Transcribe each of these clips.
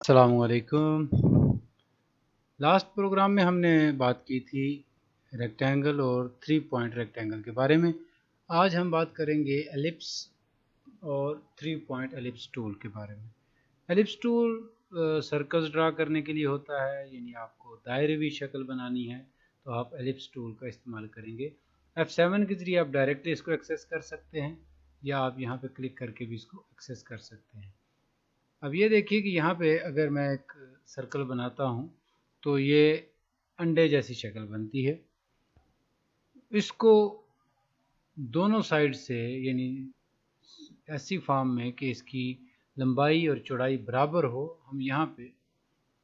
अस्सलामुअलैकुम। Last programme में हमने बात की थी रेक्टेंगल और 3 पॉइंट रेक्टेंगल के बारे में। आज हम बात करेंगे एलिप्स और 3 पॉइंट एलिप्स टूल के बारे में। एलिप्स टूल सर्कल्स ड्रा करने के लिए होता है, यानी आपको दायरवी शक्ल बनानी है तो आप एलिप्स टूल का इस्तेमाल करेंगे। F7 के ज़रिए आप डायरेक्टली इसको एक्सेस कर सकते हैं या आप यहाँ पे क्लिक करके भी इसको एक्सेस कर सकते हैं। अब ये देखिए कि यहाँ पे अगर मैं एक सर्कल बनाता हूँ तो ये अंडे जैसी शक्ल बनती है। इसको दोनों साइड से, यानी ऐसी फॉर्म में कि इसकी लंबाई और चौड़ाई बराबर हो, हम यहाँ पे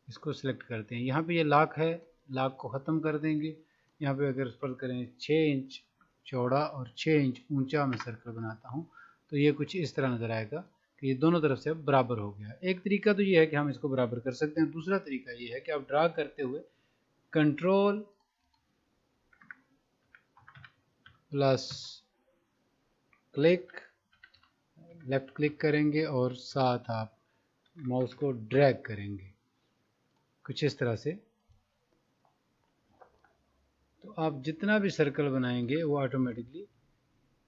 इसको सिलेक्ट करते हैं। यहाँ पे ये लाक है, लाक को ख़त्म कर देंगे। यहाँ पे अगर फर्ज करें 6 इंच चौड़ा और 6 इंच ऊंचा मैं सर्कल बनाता हूँ तो ये कुछ इस तरह नज़र आएगा कि ये दोनों तरफ से अब बराबर हो गया। एक तरीका तो ये है कि हम इसको बराबर कर सकते हैं। दूसरा तरीका ये है कि आप ड्रा करते हुए control plus click, left click करेंगे और साथ आप माउस को ड्रैग करेंगे कुछ इस तरह से। तो आप जितना भी सर्कल बनाएंगे वो ऑटोमेटिकली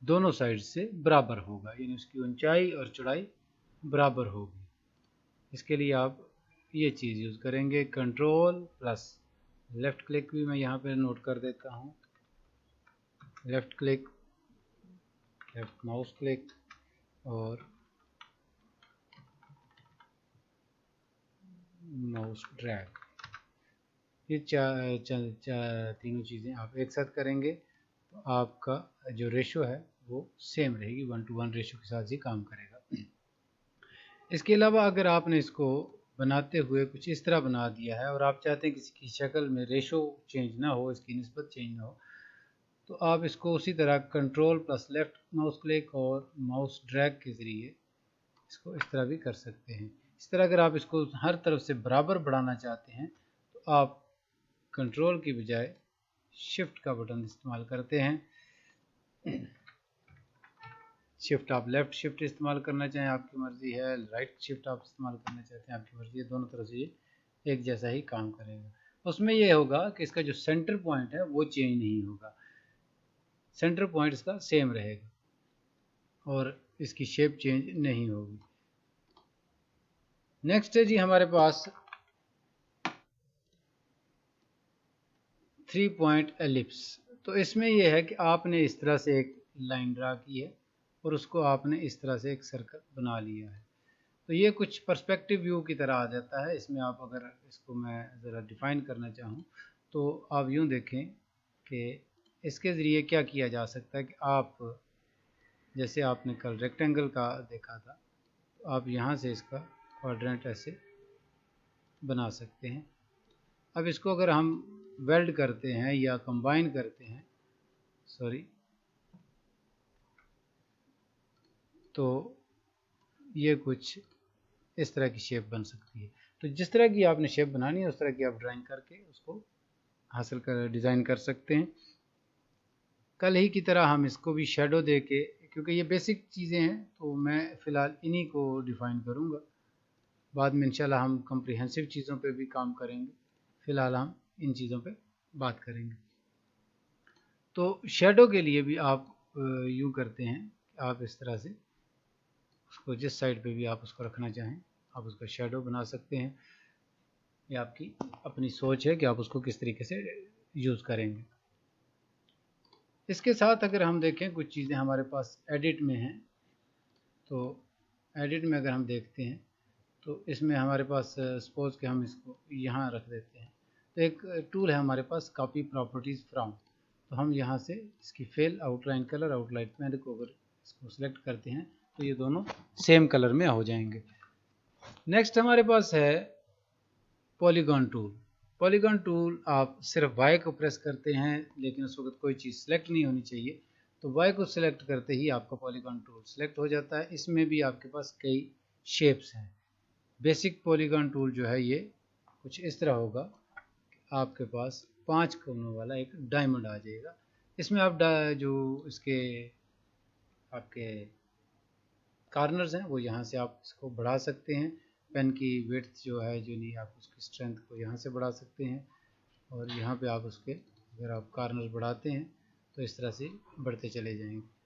दोनों साइड से बराबर होगा, यानी उसकी ऊंचाई और चौड़ाई बराबर होगी। इसके लिए आप ये चीज़ यूज़ करेंगे, कंट्रोल प्लस लेफ़्ट क्लिक भी मैं यहाँ पे नोट कर देता हूँ। Left click, left mouse click और माउस ड्रैग, ये तीनों चीज़ें आप एक साथ करेंगे तो आपका जो रेशो है वो सेम रहेगी, 1:1 रेशो के साथ ही काम करेगा। इसके अलावा अगर आपने इसको बनाते हुए कुछ इस तरह बना दिया है और आप चाहते हैं किसी की शक्ल में रेशो चेंज ना हो, इसकी निस्बत चेंज ना हो, तो आप इसको उसी तरह control plus left mouse click और माउस ड्रैग के ज़रिए इसको इस तरह भी कर सकते हैं। इस तरह अगर आप इसको हर तरफ से बराबर बढ़ाना चाहते हैं तो आप कंट्रोल की बजाय शिफ्ट का बटन इस्तेमाल करते हैं। शिफ्ट आप लेफ़्ट शिफ्ट इस्तेमाल करना चाहें आपकी मर्ज़ी है, राइट शिफ्ट आप इस्तेमाल करना चाहते हैं आपकी मर्ज़ी है। दोनों तरफ से ये एक जैसा ही काम करेगा। उसमें ये होगा कि इसका जो सेंटर पॉइंट है वो चेंज नहीं होगा, सेंटर पॉइंट इसका सेम रहेगा और इसकी शेप चेंज नहीं होगी। नेक्स्ट है जी हमारे पास 3 पॉइंट एलिप्स। तो इसमें यह है कि आपने इस तरह से एक लाइन ड्रा की है और उसको आपने इस तरह से एक सर्कल बना लिया है। तो ये कुछ पर्सपेक्टिव व्यू की तरह आ जाता है। इसमें आप अगर इसको मैं ज़रा डिफ़ाइन करना चाहूँ तो आप यूँ देखें कि इसके ज़रिए क्या किया जा सकता है कि आप जैसे आपने कल रेक्टेंगल का देखा था तो आप यहाँ से इसका क्वाड्रेंट ऐसे बना सकते हैं। अब इसको अगर हम वेल्ड करते हैं या कंबाइन करते हैं, तो ये कुछ इस तरह की शेप बन सकती है। तो जिस तरह की आपने शेप बनानी है उस तरह की आप ड्राइंग करके उसको हासिल कर डिज़ाइन कर सकते हैं। कल ही की तरह हम इसको भी शेडो दे के, क्योंकि ये बेसिक चीज़ें हैं तो मैं फ़िलहाल इन्हीं को डिफ़ाइन करूँगा। बाद में इंशाल्लाह हम कम्प्रिहेंसिव चीज़ों पे भी काम करेंगे। फ़िलहाल हम इन चीज़ों पे बात करेंगे। तो शेडो के लिए भी आप यूँ करते हैं, आप इस तरह से उसको जिस साइड पे भी आप उसको रखना चाहें आप उसका शेडो बना सकते हैं। ये आपकी अपनी सोच है कि आप उसको किस तरीके से यूज़ करेंगे। इसके साथ अगर हम देखें कुछ चीज़ें हमारे पास एडिट में हैं, तो एडिट में अगर हम देखते हैं तो इसमें हमारे पास सपोज़ कि हम इसको यहाँ रख देते हैं तो एक टूल है हमारे पास, कॉपी प्रॉपर्टीज़ फ्रॉम। तो हम यहाँ से इसकी fill, outline colour, outline pen को अगर इसको सिलेक्ट करते हैं तो ये दोनों सेम कलर में हो जाएंगे। नेक्स्ट हमारे पास है पॉलीगॉन टूल। पॉलीगॉन टूल आप सिर्फ वाई को प्रेस करते हैं लेकिन उस वक्त कोई चीज़ सेलेक्ट नहीं होनी चाहिए, तो वाई को सिलेक्ट करते ही आपका पॉलीगॉन टूल सेलेक्ट हो जाता है। इसमें भी आपके पास कई शेप्स हैं। बेसिक पॉलीगॉन टूल जो है ये कुछ इस तरह होगा, आपके पास 5 कोनों वाला एक डायमंड आ जाएगा। इसमें आप जो इसके आपके कॉर्नर्स हैं वो यहाँ से आप इसको बढ़ा सकते हैं पेन की विड्थ जो है जो नहीं, आप उसकी स्ट्रेंथ को यहाँ से बढ़ा सकते हैं और यहाँ पे आप उसके अगर आप कॉर्नर बढ़ाते हैं तो इस तरह से बढ़ते चले जाएंगे।